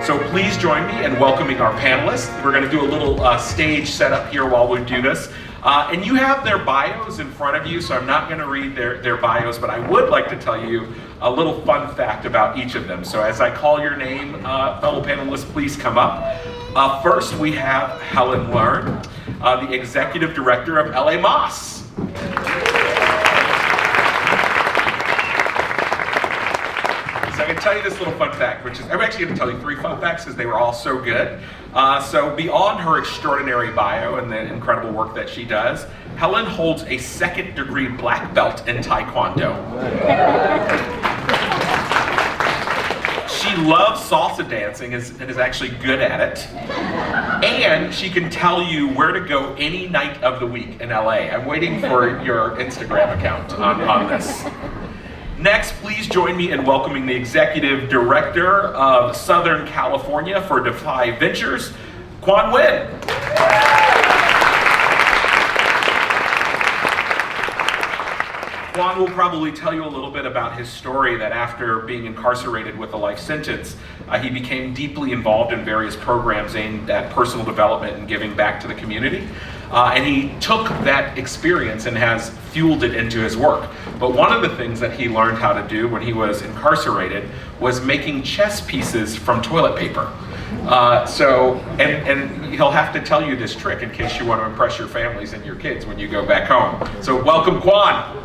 So please join me in welcoming our panelists. We're going to do a little stage setup here while we do this. And you have their bios in front of you, so I'm not going to read their bios, but I would like to tell you a little fun fact about each of them. So as I call your name, fellow panelists, please come up. First, we have Helen Leung, the Executive Director of LA Más. So I can tell you this little fun fact, which is, I'm actually going to tell you 3 fun facts because they were all so good. So beyond her extraordinary bio and the incredible work that she does, Helen holds a 2nd-degree black belt in Taekwondo. She loves salsa dancing and is actually good at it. And she can tell you where to go any night of the week in LA. I'm waiting for your Instagram account on this. Next, please join me in welcoming the Executive Director of Southern California for Defy Ventures, Quan Huynh. Quan will probably tell you a little bit about his story that after being incarcerated with a life sentence, he became deeply involved in various programs aimed at personal development and giving back to the community. And he took that experience and has fueled it into his work. But one of the things that he learned how to do when he was incarcerated was making chess pieces from toilet paper. And he'll have to tell you this trick in case you want to impress your families and your kids when you go back home. So welcome, Quan.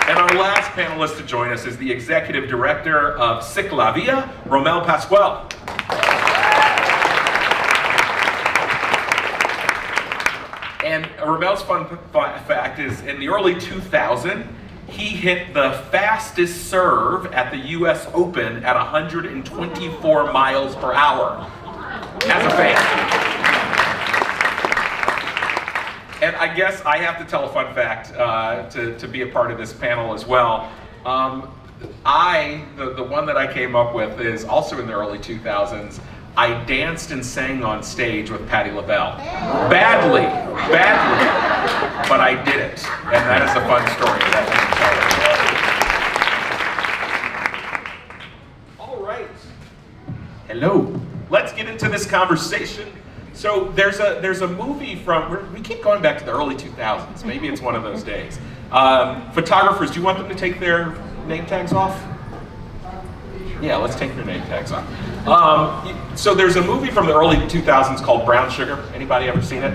And our last panelist to join us is the Executive Director of CicLAvia, Romel Pascual. And Romel's fun fact is, in the early 2000s, he hit the fastest serve at the US Open at 124 miles per hour as a fan. And I guess I have to tell a fun fact to be a part of this panel as well. The one that I came up with is also in the early 2000s. I danced and sang on stage with Patti LaBelle. Badly, but I did it. And that is a fun story that I can tell you. All right. Hello. Let's get into this conversation. So there's a movie from, we keep going back to the early 2000s. Maybe it's one of those days. Photographers, do you want them to take their name tags off? Yeah, let's take their name tags off. So there's a movie from the early 2000s called Brown Sugar. Anybody ever seen it?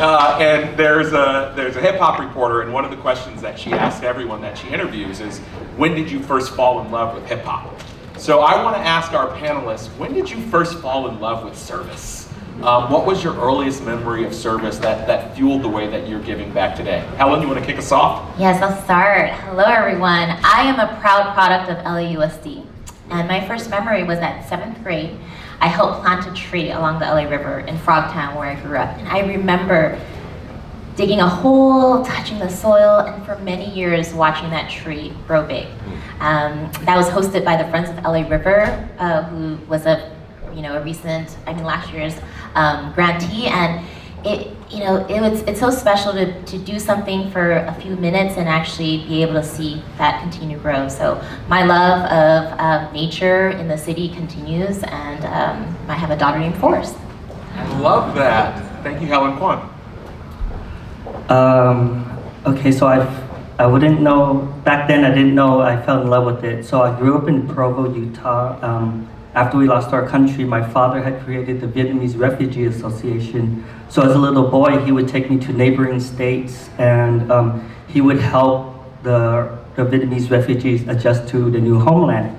And there's a hip hop reporter, and one of the questions that she asks everyone that she interviews is, when did you first fall in love with hip hop? So I want to ask our panelists, when did you first fall in love with service? What was your earliest memory of service that fueled the way that you're giving back today? Helen, you want to kick us off? Yes, I'll start. Hello, everyone. I am a proud product of LAUSD. And my first memory was at 7th grade. I helped plant a tree along the LA River in Frogtown, where I grew up. And I remember digging a hole, touching the soil, and for many years watching that tree grow big. That was hosted by the Friends of LA River, who was last year's grantee, and it's so special to do something for a few minutes and actually be able to see that continue to grow. So my love of nature in the city continues, and I have a daughter named Forrest. I love that. Thank you, Helen. Quan. Okay, so I wouldn't know, back then I didn't know I fell in love with it. So I grew up in Provo, Utah. After we lost our country, my father had created the Vietnamese Refugee Association. So as a little boy, he would take me to neighboring states, and he would help the Vietnamese refugees adjust to the new homeland.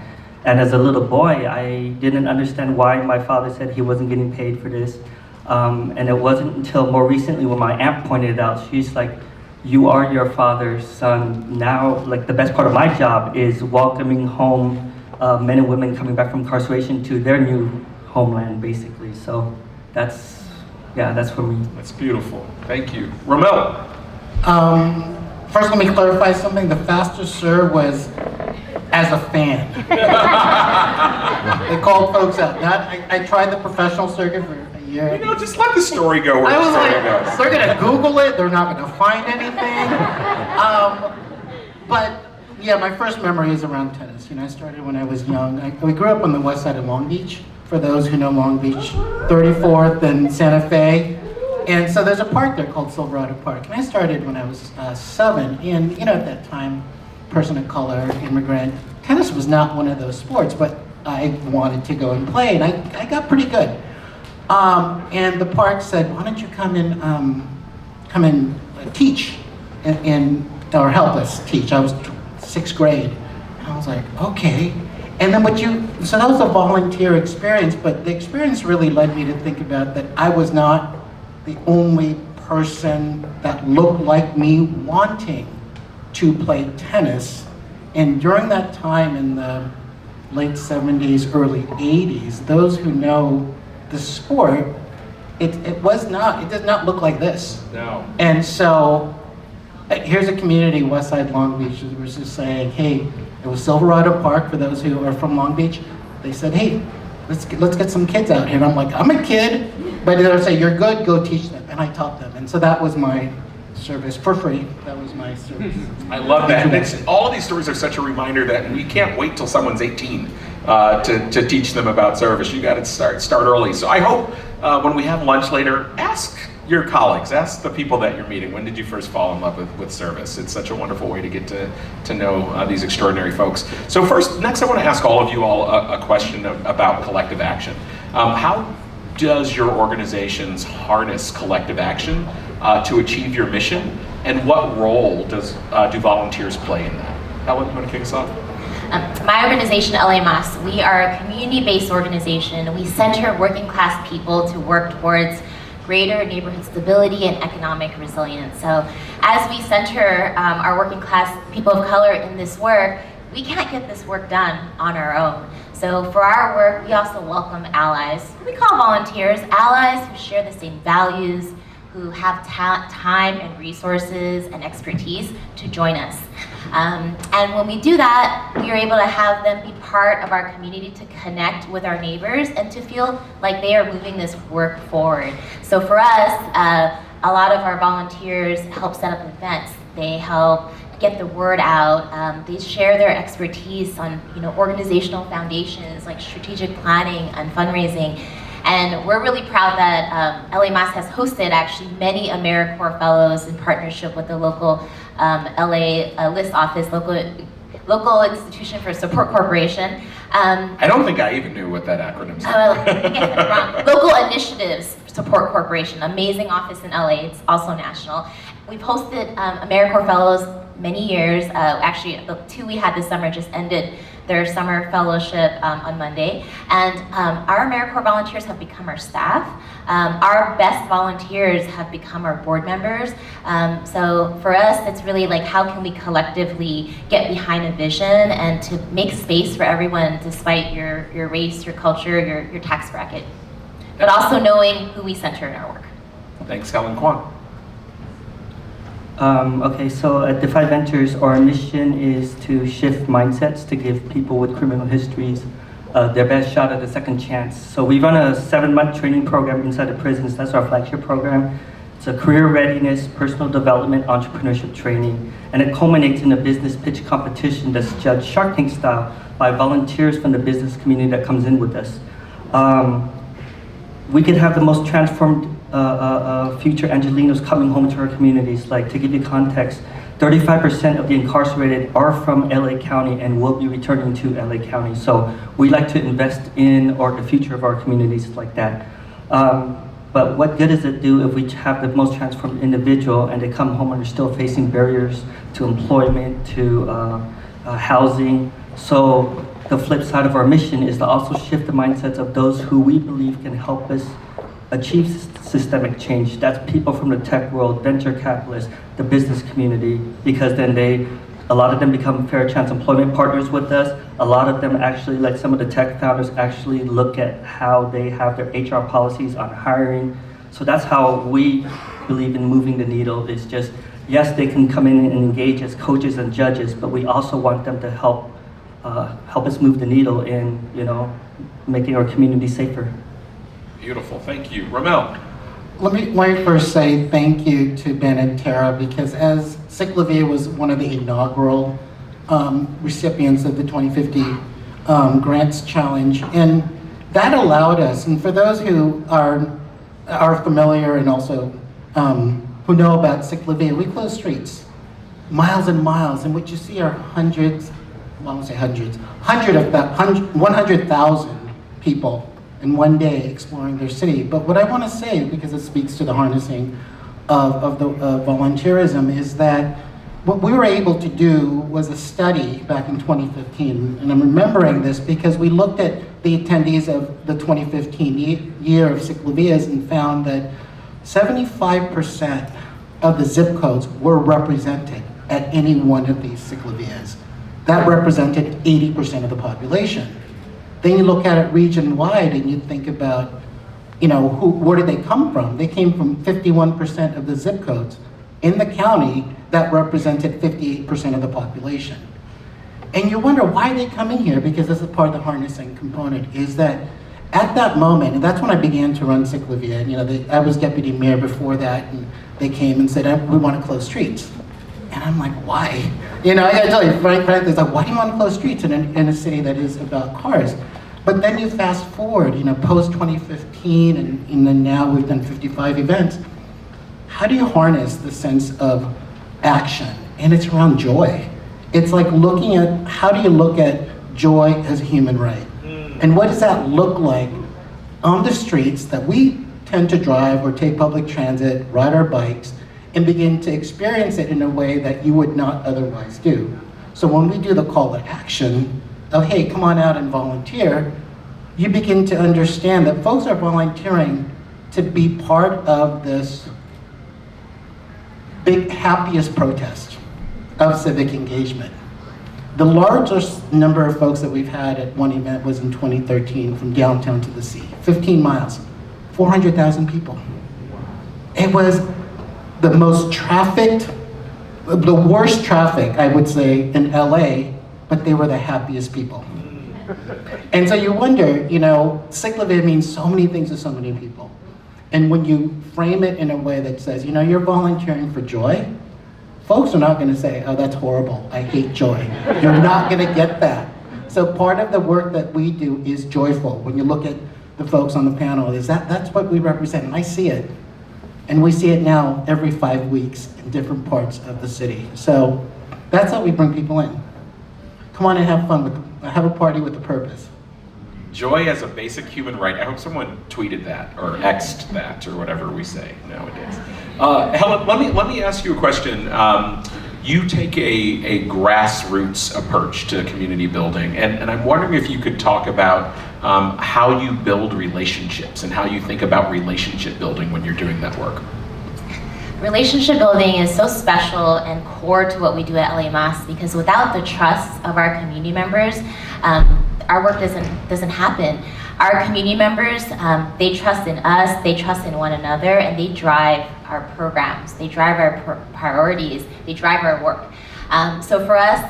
And as a little boy, I didn't understand why my father said he wasn't getting paid for this. And it wasn't until more recently when my aunt pointed it out, she's like, you are your father's son. Now, like, the best part of my job is welcoming home men and women coming back from incarceration to their new homeland, basically. So that's for me. That's beautiful. Thank you. Romel. First, let me clarify something. The fastest serve was as a fan. They called folks out. I tried the professional circuit for a year. Just let the story go where the story goes. They're gonna Google it. They're not gonna find anything. But Yeah, my first memory is around tennis. I started when I was young. We grew up on the west side of Long Beach. For those who know Long Beach, 34th and Santa Fe. And so there's a park there called Silverado Park. And I started when I was 7. And at that time, person of color, immigrant, tennis was not one of those sports, but I wanted to go and play, and I got pretty good. And the park said, why don't you come and teach or help us teach. I was 6th grade. And I was like, okay. And then so that was a volunteer experience, but the experience really led me to think about that I was not the only person that looked like me wanting to play tennis. And during that time in the late 70s, early 80s, those who know the sport, it does not look like this. No. And so here's a community, Westside Long Beach, that was just saying, hey, it was Silverado Park, for those who are from Long Beach. They said, hey, let's get some kids out here. And I'm like, I'm a kid, but they'll say, you're good, go teach them. And I taught them. And so that was my service for free. That was my service. I love that. And all of these stories are such a reminder that we can't wait till someone's 18 to teach them about service. You got to start early. So I hope when we have lunch later, ask your colleagues, ask the people that you're meeting, when did you first fall in love with service? It's such a wonderful way to get to know these extraordinary folks. So next I want to ask all of you all a question about collective action. How does your organizations harness collective action to achieve your mission, and what role do volunteers play in that? Helen, you want to kick us off? My organization, LA Más, we are a community-based organization. We center working class people to work towards greater neighborhood stability and economic resilience. So as we center our working class people of color in this work, we can't get this work done on our own. So for our work, we also welcome allies. We call volunteers allies who share the same values, who have time and resources and expertise to join us. And when we do that, we are able to have them be part of our community, to connect with our neighbors and to feel like they are moving this work forward. So for us, a lot of our volunteers help set up events. They help get the word out. They share their expertise on organizational foundations like strategic planning and fundraising. And we're really proud that LA Más has hosted actually many AmeriCorps fellows in partnership with the local LA list office, local institution for support corporation. I don't think I even knew what that acronym stands I think I said it wrong. Local Initiatives Support Corporation, amazing office in LA. It's also national. We've hosted AmeriCorps fellows many years. Actually, the 2 we had this summer just ended their summer fellowship on Monday. And our AmeriCorps volunteers have become our staff. Our best volunteers have become our board members. So for us, it's really like, how can we collectively get behind a vision and to make space for everyone despite your race, your culture, your tax bracket. But also knowing who we center in our work. Thanks, Helen. Quan. Okay, so at Defy Ventures, our mission is to shift mindsets to give people with criminal histories their best shot at a second chance. So we run a 7-month training program inside the prisons. That's our flagship program. It's a career readiness, personal development, entrepreneurship training, and it culminates in a business pitch competition that's judged Shark Tank style by volunteers from the business community that comes in with us. We could have the most transformed future Angelinos coming home to our communities. Like, to give you context, 35% of the incarcerated are from LA County and will be returning to LA County. So we like to invest in the future of our communities like that. But what good does it do if we have the most transformed individual and they come home and they're still facing barriers to employment, to housing? So the flip side of our mission is to also shift the mindsets of those who we believe can help us achieve systemic change. That's people from the tech world, venture capitalists, the business community, because then a lot of them become fair chance employment partners with us. A lot of them actually, like some of the tech founders, actually look at how they have their HR policies on hiring. So that's how we believe in moving the needle. It's just, yes, they can come in and engage as coaches and judges, but we also want them to help us move the needle in, making our community safer. Beautiful, thank you. Romel. Let me first say thank you to Ben and Tara, because as CicLAvia was one of the inaugural recipients of the 2050 Grants Challenge. And that allowed us, and for those who are familiar and also who know about CicLAvia, we close streets, miles and miles, and what you see are hundreds, well, I won't say hundreds, 100,000 people in one day exploring their city. But what I want to say, because it speaks to the harnessing of volunteerism, is that what we were able to do was a study back in 2015, and I'm remembering this because we looked at the attendees of the 2015 year of CicLAvias and found that 75% of the zip codes were represented at any one of these CicLAvias. That represented 80% of the population. Then you look at it region-wide and you think about, where did they come from? They came from 51% of the zip codes. In the county, that represented 58% of the population. And you wonder why they come in here, because this is part of the harnessing component, is that at that moment, and that's when I began to run CicLAvia, I was deputy mayor before that, and they came and said, we want to close streets. And I'm like, why? I gotta tell you, frankly, it's like, why do you want to close streets in a city that is about cars? But then you fast forward, post 2015, and then now we've done 55 events. How do you harness the sense of action? And it's around joy. It's like looking at, how do you look at joy as a human right? And what does that look like on the streets that we tend to drive or take public transit, ride our bikes, and begin to experience it in a way that you would not otherwise do? So when we do the call to action of, hey, come on out and volunteer, you begin to understand that folks are volunteering to be part of this big, happiest protest of civic engagement. The largest number of folks that we've had at one event was in 2013 from downtown to the sea, 15 miles, 400,000 people. It was the most trafficked, the worst traffic, I would say, in LA, but they were the happiest people. And so you wonder, CicLAvia means so many things to so many people. And when you frame it in a way that says, you're volunteering for joy, folks are not going to say, oh, that's horrible, I hate joy. You're not going to get that. So part of the work that we do is joyful. When you look at the folks on the panel, that's what we represent, and I see it. And we see it now every 5 weeks in different parts of the city. So that's how we bring people in. Come on and have fun, have a party with a purpose. Joy as a basic human right. I hope someone tweeted that or X'd that or whatever we say nowadays. Helen, let me ask you a question. You take a grassroots approach to community building, and I'm wondering if you could talk about how you build relationships and how you think about relationship building when you're doing that work. Relationship building is so special and core to what we do at LA Más, because without the trust of our community members, our work doesn't happen. Our community members, they trust in us, they trust in one another, and they drive our programs, they drive our priorities, they drive our work. So for us,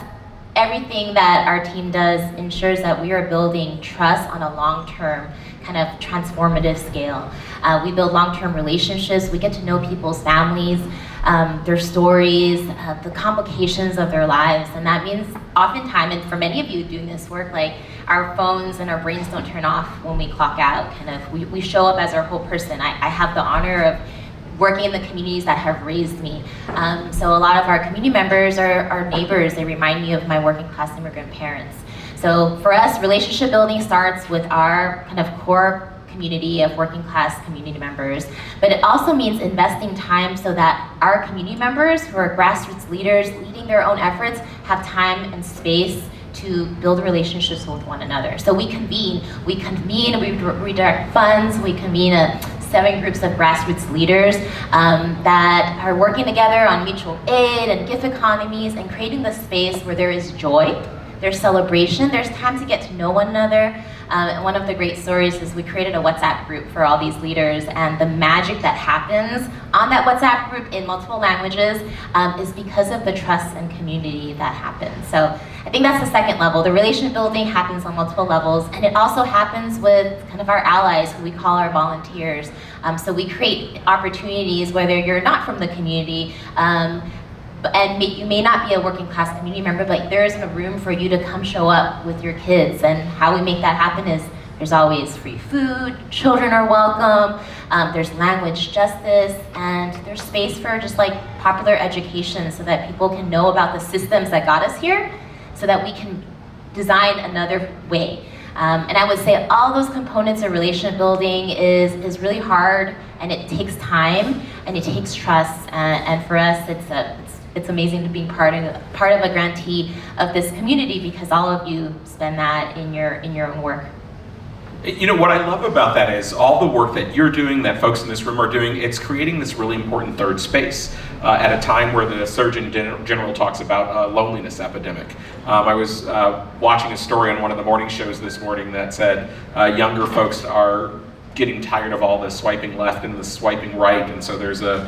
everything that our team does ensures that we are building trust on a long-term, kind of transformative scale. We build long-term relationships, we get to know people's families, their stories, the complications of their lives, and that means oftentimes, and for many of you doing this work, like our phones and our brains don't turn off when we clock out. We show up as our whole person. I have the honor of working in the communities that have raised me. So a lot of our community members are neighbors. They remind me of my working class immigrant parents. So for us, relationship building starts with our kind of core community of working class community members, but it also means investing time so that our community members who are grassroots leaders leading their own efforts have time and space to build relationships with one another. So we redirect funds, we convene 7 groups of grassroots leaders that are working together on mutual aid and gift economies and creating the space where there is joy, there's celebration, there's time to get to know one another. And one of the great stories is we created a WhatsApp group for all these leaders, and the magic that happens on that WhatsApp group in multiple languages is because of the trust and community that happens. So I think that's the second level. The relationship building happens on multiple levels, and it also happens with kind of our allies, who we call our volunteers. So we create opportunities, whether you're not from the community, And you may not be a working class community member, but there isn't a room for you to come show up with your kids. And how we make that happen is there's always free food, children are welcome, there's language justice, and there's space for just like popular education so that people can know about the systems that got us here so that we can design another way. And I would say all those components of relationship building is really hard, and it takes time and it takes trust. And for us, it's amazing to be part of a grantee of this community because all of you spend that in your own work. You know, what I love about that is all the work that you're doing, that folks in this room are doing, it's creating this really important third space at a time where the Surgeon General talks about a loneliness epidemic. I was watching a story on one of the morning shows this morning that said younger folks are getting tired of all this swiping left and the swiping right, and so there's a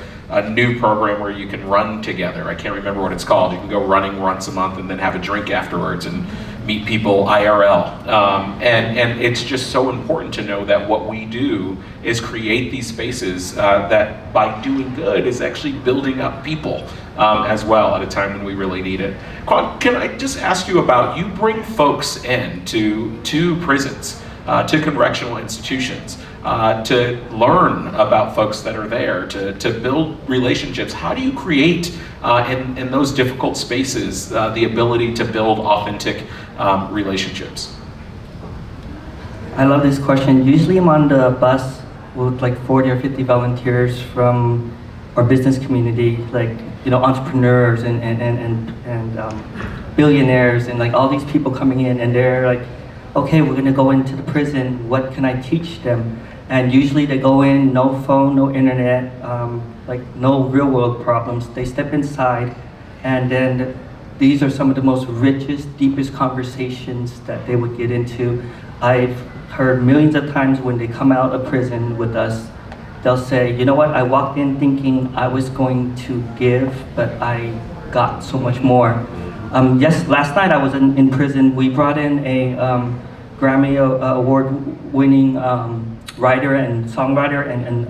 new program where you can run together. I can't remember what it's called. You can go running once a month and then have a drink afterwards and meet people IRL. And it's just so important to know that what we do is create these spaces that by doing good is actually building up people as well at a time when we really need it. Quan, can I just ask you about, you bring folks in to prisons, to correctional institutions, to learn about folks that are there, to build relationships. How do you create in those difficult spaces the ability to build authentic relationships? I love this question. Usually I'm on the bus with like 40 or 50 volunteers from our business community, like, you know, entrepreneurs and billionaires and like all these people coming in, and they're like, okay, we're gonna go into the prison, what can I teach them? And usually they go in, no phone, no internet, like no real world problems. They step inside, and then these are some of the most richest, deepest conversations that they would get into. I've heard millions of times when they come out of prison with us, they'll say, you know what, I walked in thinking I was going to give, but I got so much more. Yes, last night I was in prison. We brought in a Grammy award-winning writer and songwriter and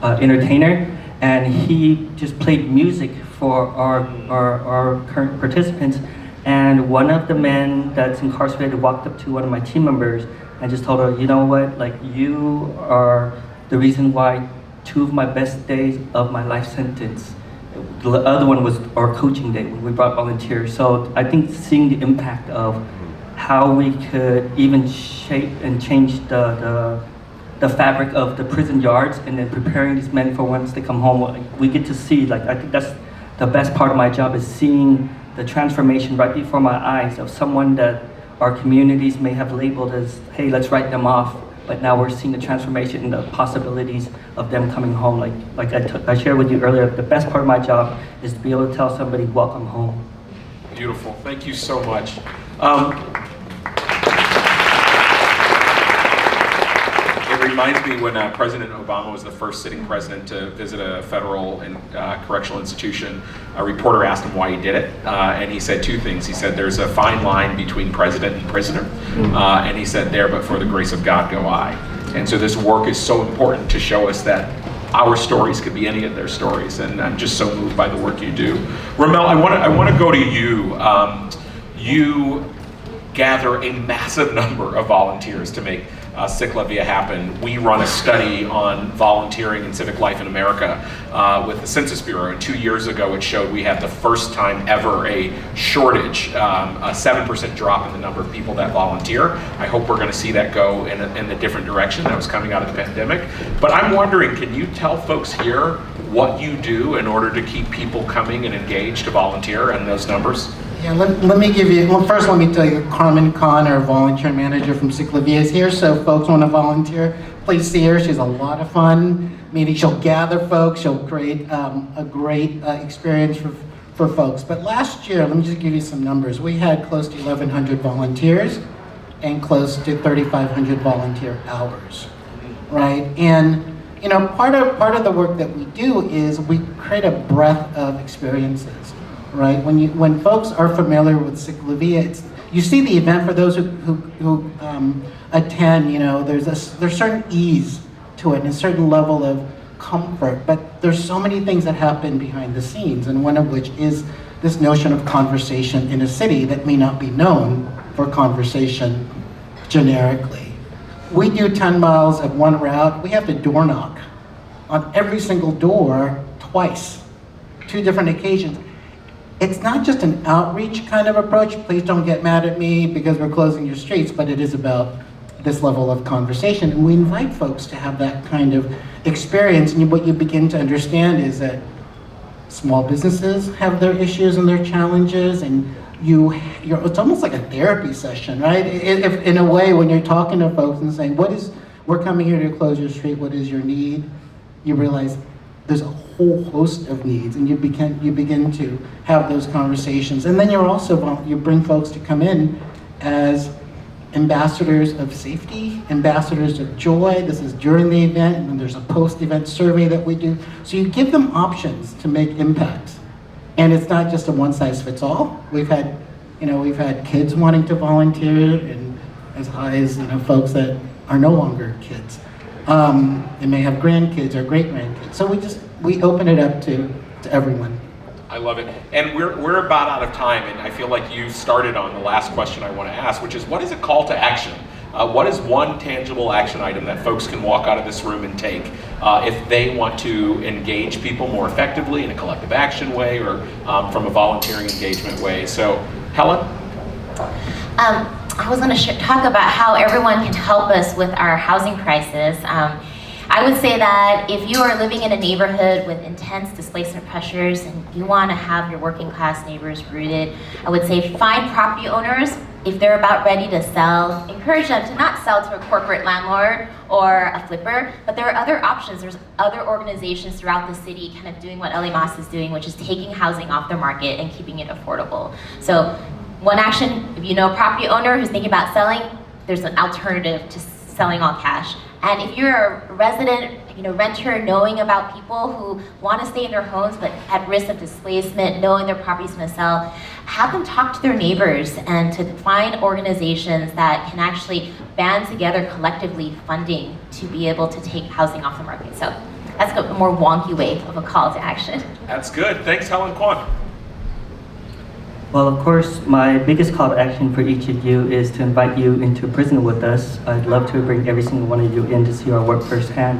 entertainer, and he just played music for our current participants. And one of the men that's incarcerated walked up to one of my team members and just told her, you know what, like, you are the reason why 2 of my best days of my life sentence. The other one was our coaching day when we brought volunteers. So I think seeing the impact of how we could even shape and change the fabric of the prison yards, and then preparing these men for once they come home, we get to see, like, I think that's the best part of my job, is seeing the transformation right before my eyes of someone that our communities may have labeled as, hey, let's write them off. But now we're seeing the transformation and the possibilities of them coming home. Like I shared with you earlier, the best part of my job is to be able to tell somebody, welcome home. Beautiful, thank you so much. It reminds me when President Obama was the first sitting president to visit a federal and correctional institution, a reporter asked him why he did it, and he said 2 things. He said, there's a fine line between president and prisoner, and he said, there, but for the grace of God go I. And so this work is so important to show us that our stories could be any of their stories, and I'm just so moved by the work you do. Romel, I want to go to you. You gather a massive number of volunteers to make CicLAvia happen. We run a study on volunteering and civic life in America with the Census Bureau, and 2 years ago it showed we had the first time ever a shortage, a 7% drop in the number of people that volunteer. I hope we're going to see that go in a different direction. That was coming out of the pandemic. But I'm wondering, can you tell folks here what you do in order to keep people coming and engaged to volunteer and those numbers? Yeah, let me give you, well, first let me tell you, Carmen Khan, our volunteer manager from CicLAvia, is here, so if folks want to volunteer, please see her. She's a lot of fun. Meaning she'll gather folks, she'll create a great experience for folks. But last year, let me just give you some numbers. We had close to 1,100 volunteers and close to 3,500 volunteer hours, right? And you know, part of the work that we do is we create a breadth of experiences. Right, when folks are familiar with CicLAvia, you see the event. For those who attend, you know, there's certain ease to it and a certain level of comfort, but there's so many things that happen behind the scenes, and one of which is this notion of conversation in a city that may not be known for conversation generically. We do 10 miles of one route. We have to door knock on every single door twice, 2 different occasions. It's not just an outreach kind of approach. Please don't get mad at me because we're closing your streets, but it is about this level of conversation. And we invite folks to have that kind of experience. And what you begin to understand is that small businesses have their issues and their challenges, and it's almost like a therapy session, right? If, in a way, when you're talking to folks and saying, we're coming here to close your street, what is your need? You realize there's a whole host of needs, and you begin to have those conversations. And then you bring folks to come in as ambassadors of safety, ambassadors of joy. This is during the event, and then there's a post-event survey that we do. So you give them options to make impacts. And it's not just a one-size-fits-all. We've had kids wanting to volunteer, and as high as folks that are no longer kids. They may have grandkids or great-grandkids. So we open it up to everyone. I love it. And we're about out of time, and I feel like you started on the last question I want to ask, which is, what is a call to action? What is one tangible action item that folks can walk out of this room and take if they want to engage people more effectively in a collective action way or from a volunteering engagement way? So, Helen? I was going to talk about how everyone can help us with our housing crisis. I would say that if you are living in a neighborhood with intense displacement pressures and you want to have your working class neighbors rooted, I would say find property owners. If they're about ready to sell, encourage them to not sell to a corporate landlord or a flipper, but there are other options. There's other organizations throughout the city kind of doing what LA Más is doing, which is taking housing off the market and keeping it affordable. So one action, if you know a property owner who's thinking about selling, there's an alternative to selling all cash. And if you're a resident, renter, knowing about people who want to stay in their homes but at risk of displacement, knowing their property's going to sell, have them talk to their neighbors and to find organizations that can actually band together collectively funding to be able to take housing off the market. So that's a more wonky way of a call to action. That's good. Thanks, Helen. Quan? Well, of course, my biggest call to action for each of you is to invite you into prison with us. I'd love to bring every single one of you in to see our work firsthand.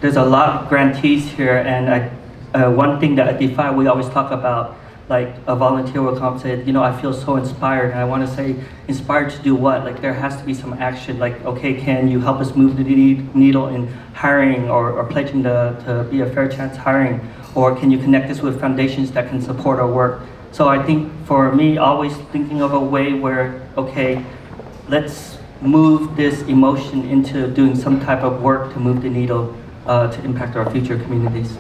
There's a lot of grantees here, and one thing that at Defy we always talk about, like a volunteer will come and say, I feel so inspired, and I want to say, inspired to do what? Like there has to be some action, like, okay, can you help us move the needle in hiring or pledging to be a fair chance hiring? Or can you connect us with foundations that can support our work? So I think for me, always thinking of a way where, okay, let's move this emotion into doing some type of work to move the needle to impact our future communities.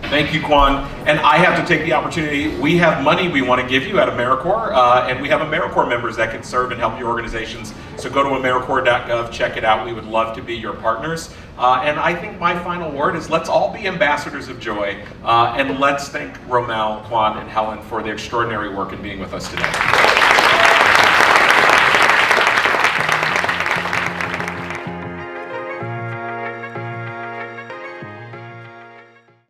Thank you, Quan. And I have to take the opportunity, we have money we want to give you at AmeriCorps, and we have AmeriCorps members that can serve and help your organizations. So go to AmeriCorps.gov, check it out. We would love to be your partners. And I think my final word is let's all be ambassadors of joy, and let's thank Romel, Quan, and Helen for their extraordinary work in being with us today.